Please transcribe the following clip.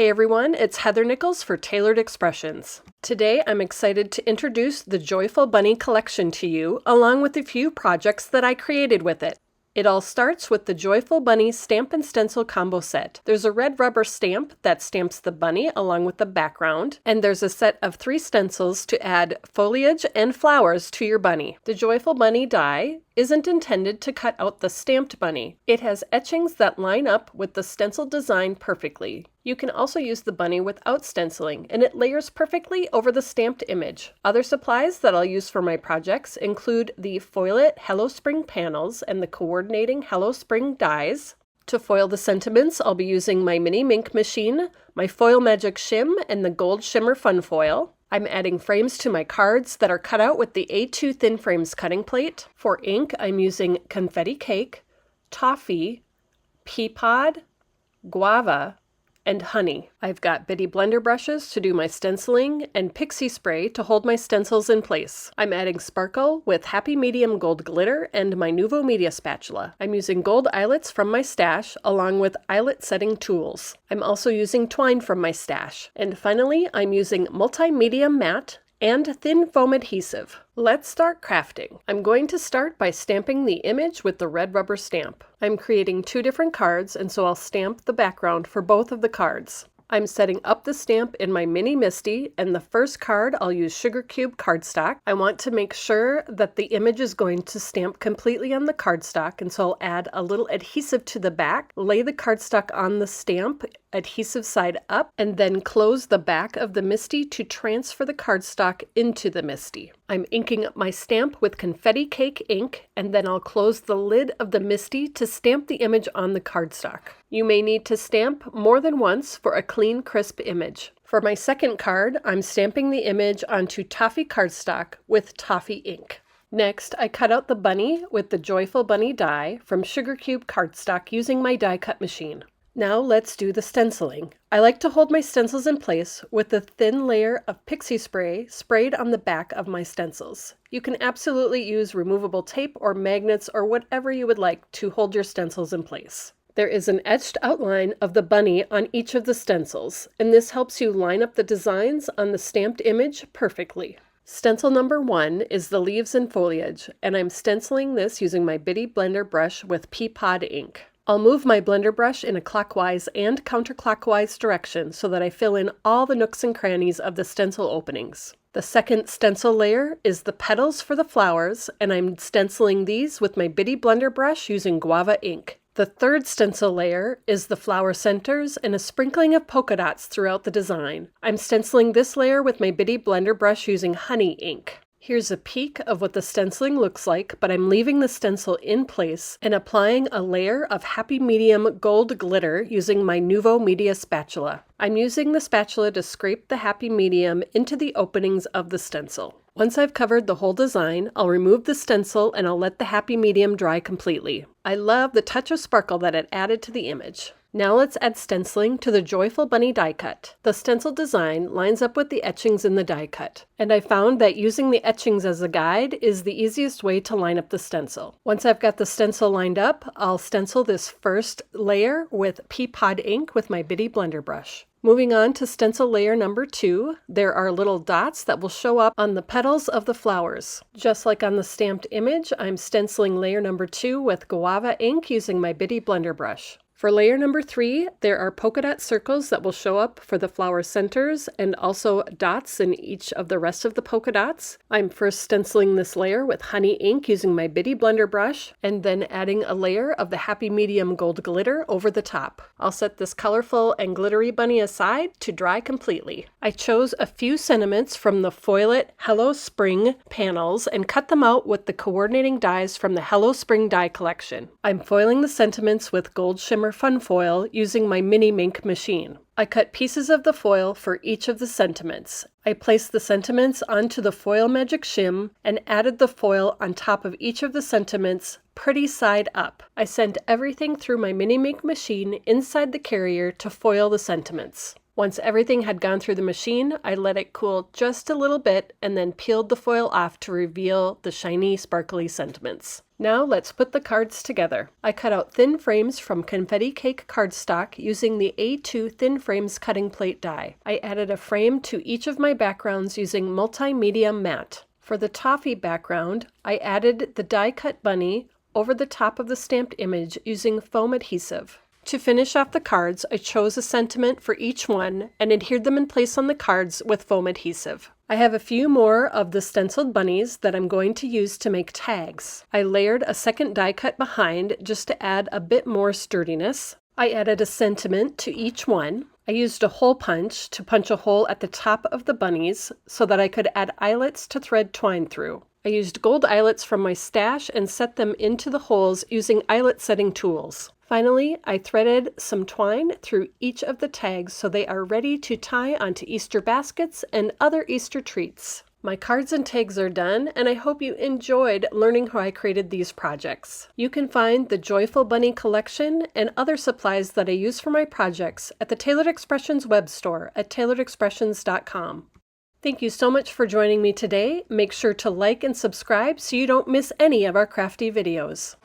Hey everyone, it's Heather Nichols for Tailored Expressions. Today I'm excited to introduce the Joyful Bunny collection to you, along with a few projects that I created with it. It all starts with the Joyful Bunny Stamp and Stencil combo set. There's a red rubber stamp that stamps the bunny along with the background, and there's a set of 3 stencils to add foliage and flowers to your bunny. The Joyful Bunny die isn't intended to cut out the stamped bunny. It has etchings that line up with the stencil design perfectly. You can also use the bunny without stenciling, and it layers perfectly over the stamped image. Other supplies that I'll use for my projects include the Foil-It Hello Spring panels and the coordinating Hello Spring dies. To foil the sentiments, I'll be using my mini Mink machine, my Foil Magic Shim, and the Gold Shimmer Fun Foil. I'm adding frames to my cards that are cut out with the A2 Thin Frames cutting plate. For ink, I'm using Confetti Cake, Toffee, Pea Pod, Guava, and honey. I've got bitty blender brushes to do my stenciling and pixie spray to hold my stencils in place. I'm adding sparkle with Happy Medium Gold Glitter and my Nuvo Media Spatula. I'm using gold eyelets from my stash along with eyelet setting tools. I'm also using twine from my stash. And finally, I'm using Multimedia Matte and thin foam adhesive. Let's start crafting. I'm going to start by stamping the image with the red rubber stamp. I'm creating 2 different cards, and so I'll stamp the background for both of the cards. I'm setting up the stamp in my Mini Misty, and the first card I'll use Sugar Cube cardstock. I want to make sure that the image is going to stamp completely on the cardstock, and so I'll add a little adhesive to the back, lay the cardstock on the stamp, adhesive side up, and then close the back of the Misty to transfer the cardstock into the Misty. I'm inking up my stamp with Confetti Cake ink, and then I'll close the lid of the Misty to stamp the image on the cardstock. You may need to stamp more than once for a clean, crisp image. For my second card, I'm stamping the image onto Toffee cardstock with Toffee ink. Next, I cut out the bunny with the Joyful Bunny die from Sugar Cube cardstock using my die cut machine. Now let's do the stenciling. I like to hold my stencils in place with a thin layer of pixie spray sprayed on the back of my stencils. You can absolutely use removable tape or magnets or whatever you would like to hold your stencils in place. There is an etched outline of the bunny on each of the stencils, and this helps you line up the designs on the stamped image perfectly. Stencil number 1 is the leaves and foliage, and I'm stenciling this using my bitty blender brush with Pea Pod ink. I'll move my blender brush in a clockwise and counterclockwise direction so that I fill in all the nooks and crannies of the stencil openings. The second stencil layer is the petals for the flowers, and I'm stenciling these with my bitty blender brush using Guava ink. The third stencil layer is the flower centers and a sprinkling of polka dots throughout the design. I'm stenciling this layer with my bitty blender brush using honey ink. Here's a peek of what the stenciling looks like, but I'm leaving the stencil in place and applying a layer of Happy Medium Gold Glitter using my Nuvo Media Spatula. I'm using the spatula to scrape the Happy Medium into the openings of the stencil. Once I've covered the whole design, I'll remove the stencil and I'll let the Happy Medium dry completely. I love the touch of sparkle that it added to the image. Now let's add stenciling to the Joyful Bunny die cut. The stencil design lines up with the etchings in the die cut, and I found that using the etchings as a guide is the easiest way to line up the stencil. Once I've got the stencil lined up, I'll stencil this first layer with Pea Pod ink with my bitty blender brush. Moving on to stencil layer number 2, there are little dots that will show up on the petals of the flowers. Just like on the stamped image, I'm stenciling layer number 2 with Guava ink using my bitty blender brush. For layer number 3, there are polka dot circles that will show up for the flower centers and also dots in each of the rest of the polka dots. I'm first stenciling this layer with honey ink using my bitty blender brush and then adding a layer of the Happy Medium Gold Glitter over the top. I'll set this colorful and glittery bunny aside to dry completely. I chose a few sentiments from the Foil-It Hello Spring panels and cut them out with the coordinating dies from the Hello Spring die collection. I'm foiling the sentiments with Gold Shimmer Fun Foil using my mini Mink machine. I cut pieces of the foil for each of the sentiments. I placed the sentiments onto the Foil Magic Shim and added the foil on top of each of the sentiments pretty side up. I sent everything through my mini Mink machine inside the carrier to foil the sentiments. Once everything had gone through the machine, I let it cool just a little bit and then peeled the foil off to reveal the shiny, sparkly sentiments. Now let's put the cards together. I cut out thin frames from confetti cake cardstock using the A2 Thin Frames cutting plate die. I added a frame to each of my backgrounds using multimedia matte. For the toffee background, I added the die-cut bunny over the top of the stamped image using foam adhesive. To finish off the cards, I chose a sentiment for each one and adhered them in place on the cards with foam adhesive. I have a few more of the stenciled bunnies that I'm going to use to make tags. I layered a second die cut behind just to add a bit more sturdiness. I added a sentiment to each one. I used a hole punch to punch a hole at the top of the bunnies so that I could add eyelets to thread twine through. I used gold eyelets from my stash and set them into the holes using eyelet setting tools. Finally, I threaded some twine through each of the tags so they are ready to tie onto Easter baskets and other Easter treats. My cards and tags are done, and I hope you enjoyed learning how I created these projects. You can find the Joyful Bunny collection and other supplies that I use for my projects at the Tailored Expressions web store at tailoredexpressions.com. Thank you so much for joining me today. Make sure to like and subscribe so you don't miss any of our crafty videos.